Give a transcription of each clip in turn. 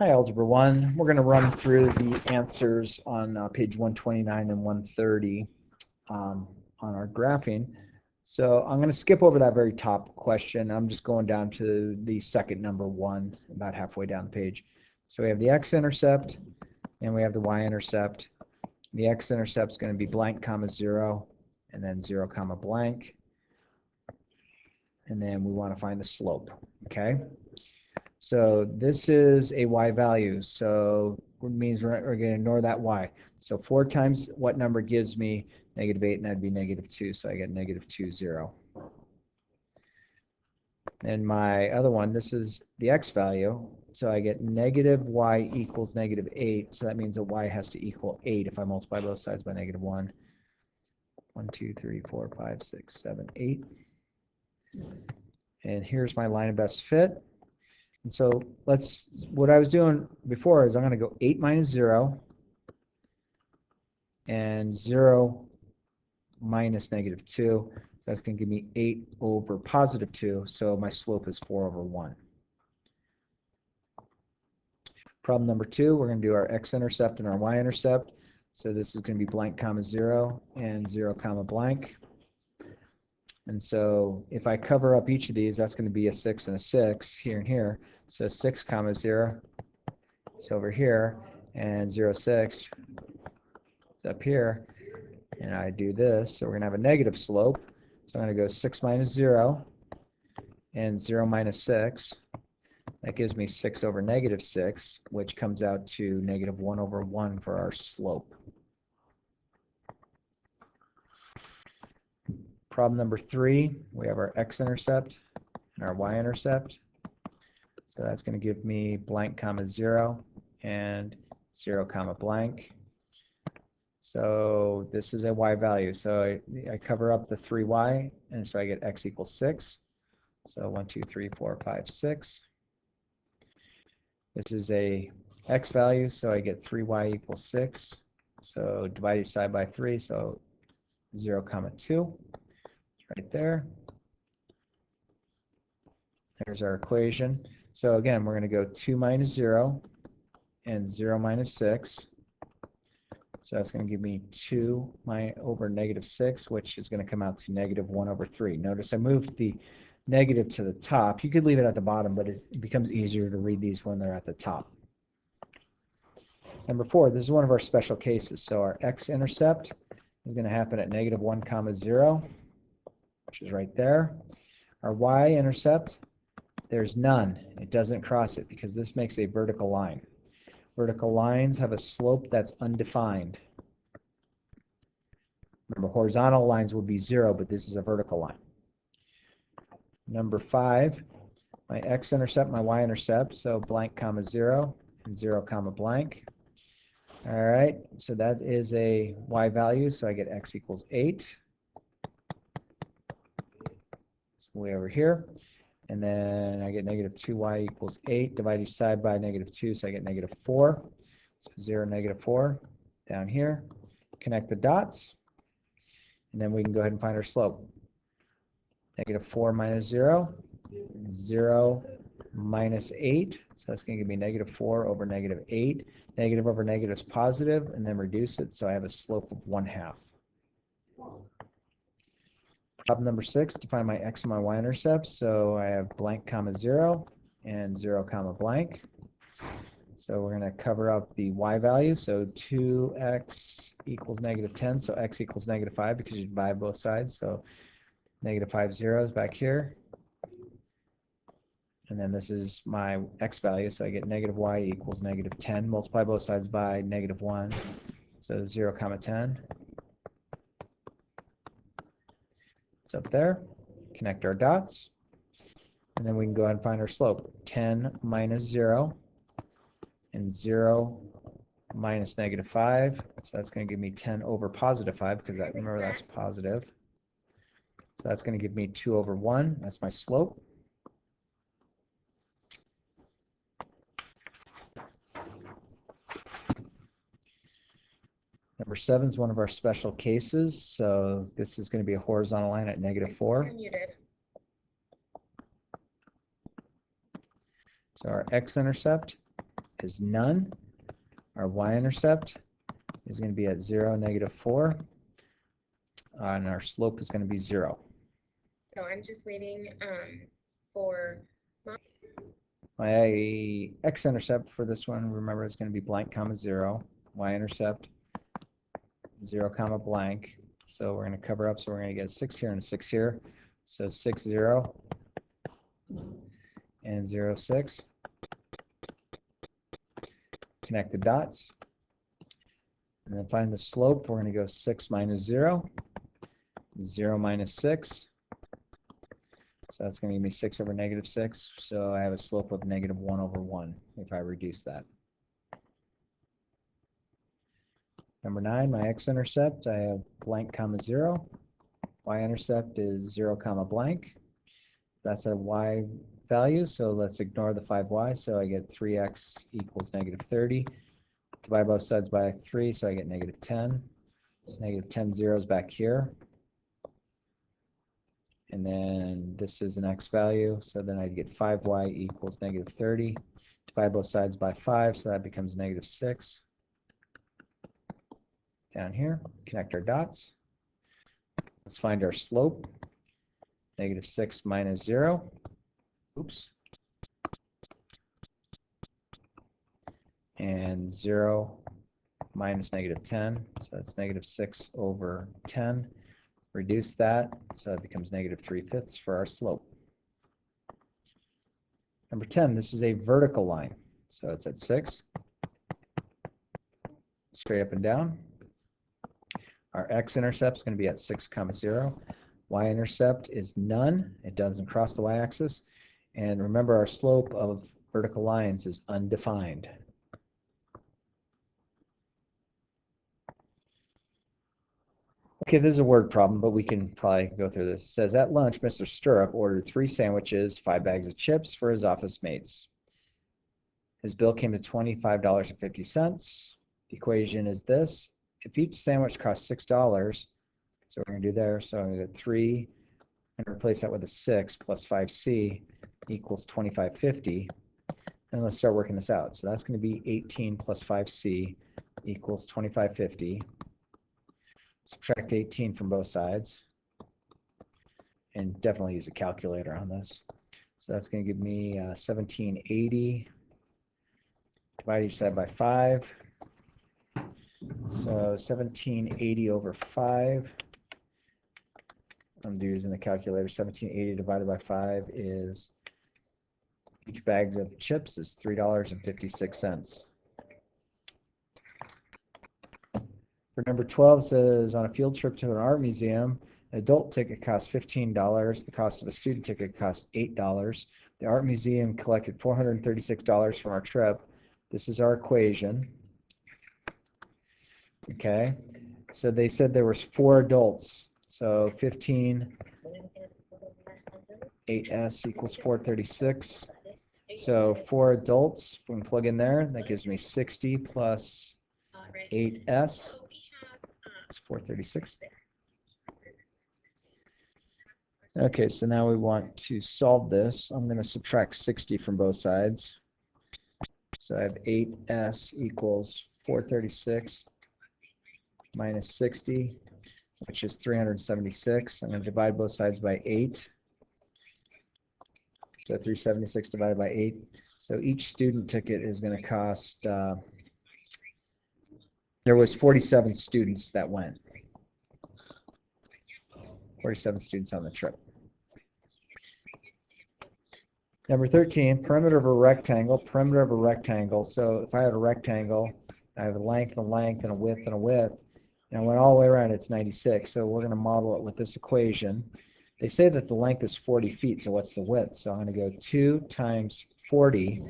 Hi, Algebra 1. We're going to run through the answers on page 129 and 130 on our graphing. So I'm going to skip over that very top question. I'm just going down to the second number 1, about halfway down the page. So we have the x-intercept and we have the y-intercept. The x-intercept is going to be blank comma 0 and then 0 comma blank. And then we want to find the slope, okay? So this is a y value, so it means we're going to ignore that y. So 4 times what number gives me -8, and that'd be -2, so I get -2, 0. And my other one, this is the x value, so I get -y equals -8, so that means that y has to equal 8 if I multiply both sides by -1. 1, 2, 3, 4, 5, 6, 7, 8. And here's my line of best fit. And so what I was doing before is I'm going to go 8 minus 0 and 0 minus -2. So that's going to give me 8 over +2. So my slope is 4 over 1. Problem number 2, we're going to do our x-intercept and our y-intercept. So this is going to be blank comma 0 and 0 comma blank. And so if I cover up each of these, that's going to be a 6 and a 6 here and here. So 6 comma 0 is over here, and 0, 6 is up here. And I do this, so we're going to have a negative slope. So I'm going to go 6 minus 0 and 0 minus 6. That gives me 6 over -6, which comes out to -1 over 1 for our slope. Problem number 3, we have our x-intercept and our y-intercept. So that's going to give me blank comma 0 and 0 comma blank. So this is a y value. So I cover up the 3y, and so I get x equals 6. So 1, 2, 3, 4, 5, 6. This is a x value, so I get 3y equals 6. So divide each side by 3, so 0 comma 2. Right there. There's our equation. So again, we're going to go 2 minus 0 and 0 minus 6. So that's going to give me 2 over -6, which is going to come out to -1 over 3. Notice I moved the negative to the top. You could leave it at the bottom, but it becomes easier to read these when they're at the top. Number 4, this is one of our special cases. So our x-intercept is going to happen at -1 comma 0, which is right there. Our y-intercept, there's none. It doesn't cross it because this makes a vertical line. Vertical lines have a slope that's undefined. Remember, horizontal lines would be 0, but this is a vertical line. Number 5, my x-intercept, my y-intercept, so blank comma 0 and 0 comma blank. All right, so that is a y value, so I get x equals 8. It's way over here. And then I get -2y equals 8. Divide each side by -2, so I get -4. So 0, -4 down here. Connect the dots. And then we can go ahead and find our slope. -4 minus 0, 0 minus 8. So that's going to give me -4 over -8. Negative over negative is positive, and then reduce it, so I have a slope of 1/2. Problem number 6, to find my x and my y-intercept. So I have blank comma 0 and 0 comma blank. So we're going to cover up the y value. So 2x equals -10. So x equals -5 because you divide both sides. So -5 zeros back here. And then this is my x value. So I get -y equals -10. Multiply both sides by -1. So 0 comma 10. It's up there. Connect our dots. And then we can go ahead and find our slope. 10 minus 0 and 0 minus -5. So that's going to give me 10 over +5 because remember that's positive. So that's going to give me 2 over 1. That's my slope. Number 7 is one of our special cases. So this is going to be a horizontal line at -4. So our x-intercept is none. Our y-intercept is going to be at 0, -4. And our slope is going to be 0. So I'm just waiting for my x-intercept for this one, remember, is going to be blank, comma, 0. Y-intercept, 0, comma, blank. So we're going to cover up, so we're going to get a 6 here and a 6 here. So 6, 0, and 0, 6. Connect the dots. And then find the slope. We're going to go 6 minus 0, 0 minus 6. So that's going to give me 6 over -6. So I have a slope of -1 over 1 if I reduce that. Number 9, my x-intercept, I have blank, comma, 0. Y-intercept is 0, comma, blank. That's a y value, so let's ignore the 5y. So I get 3x equals -30. Divide both sides by 3, so I get -10. -10 zeros back here. And then this is an x value, so then I'd get 5y equals -30. Divide both sides by 5, so that becomes -6. Down here, connect our dots. Let's find our slope. -6 minus 0. Oops. And 0 minus -10, so that's -6 over 10. Reduce that, so that becomes -3/5 for our slope. Number 10, this is a vertical line, so it's at 6. Straight up and down. Our x-intercept is going to be at 6, 0. Y-intercept is none. It doesn't cross the y-axis. And remember, our slope of vertical lines is undefined. Okay, this is a word problem, but we can probably go through this. It says, at lunch, Mr. Stirrup ordered 3 sandwiches, 5 bags of chips for his office mates. His bill came to $25.50. The equation is this. If each sandwich costs $6, so we're going to do there, so I'm going to get 3 and replace that with a 6 plus 5c equals $25.50. And let's start working this out. So that's going to be 18 plus 5c equals $25.50. Subtract 18 from both sides. And definitely use a calculator on this. So that's going to give me 1780. Divide each side by 5. So 1780 over 5. I'm using the calculator. 1780 divided by 5 is, each bag of chips is $3.56. For number 12, says on a field trip to an art museum, an adult ticket costs $15. The cost of a student ticket costs $8. The art museum collected $436 from our trip. This is our equation. Okay, so they said there was 4 adults. So 15, 8s equals 436. So 4 adults, we can plug in there. That gives me 60 plus 8s. It's 436. Okay, so now we want to solve this. I'm going to subtract 60 from both sides. So I have 8s equals 436 minus 60, which is 376. I'm going to divide both sides by 8. So 376 divided by 8. So each student ticket is going to cost, there was 47 students that went. 47 students on the trip. Number 13, perimeter of a rectangle. Perimeter of a rectangle. So if I had a rectangle, I have a length, and a width, and a width. And I went all the way around, it's 96. So we're going to model it with this equation. They say that the length is 40 feet, so what's the width? So I'm going to go 2 times 40,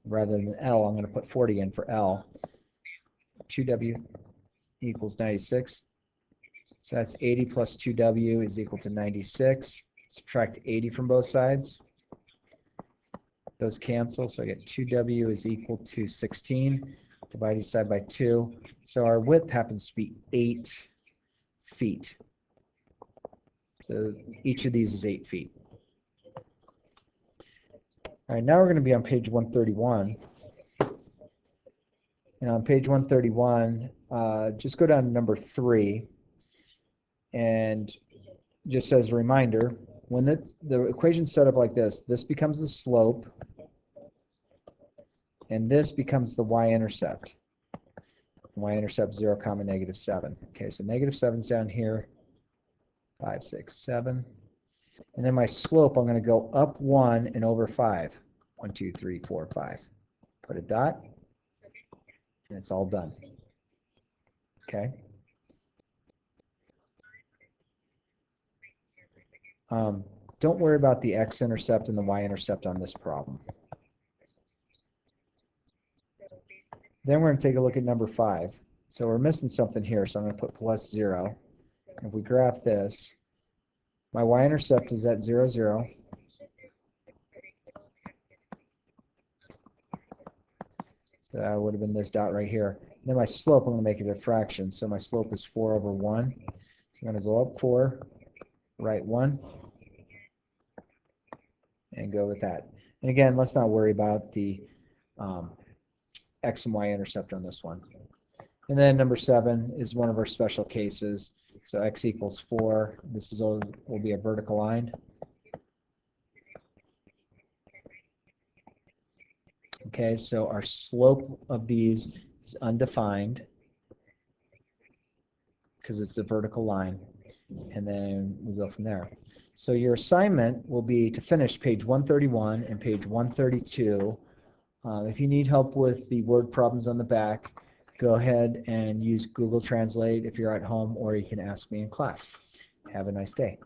rather than L, I'm going to put 40 in for L. 2W equals 96. So that's 80 plus 2W is equal to 96. Subtract 80 from both sides. Those cancel, so I get 2W is equal to 16. Divide each side by 2. So our width happens to be 8 feet. So each of these is 8 feet. All right, now we're going to be on page 131. And on page 131, just go down to number 3, and just as a reminder, when the equation's set up like this becomes the slope, and this becomes the y-intercept. Y-intercept 0, comma, -7. Okay, so -7's down here, 5, 6, 7. And then my slope, I'm going to go up 1 and over 5. 1, 2, 3, 4, 5. Put a dot, and it's all done. Okay. Don't worry about the x-intercept and the y-intercept on this problem. Then we're going to take a look at number 5. So we're missing something here, so I'm going to put +0. If we graph this, my y-intercept is at 0, 0. So that would have been this dot right here. And then my slope, I'm going to make it a fraction. So my slope is 4 over 1. So I'm going to go up 4, right 1, and go with that. And again, let's not worry about the x and y intercept on this one. And then number 7 is one of our special cases. So x equals 4. This will be a vertical line. Okay, so our slope of these is undefined because it's a vertical line. And then we go from there. So your assignment will be to finish page 131 and page 132. If you need help with the word problems on the back, go ahead and use Google Translate if you're at home, or you can ask me in class. Have a nice day.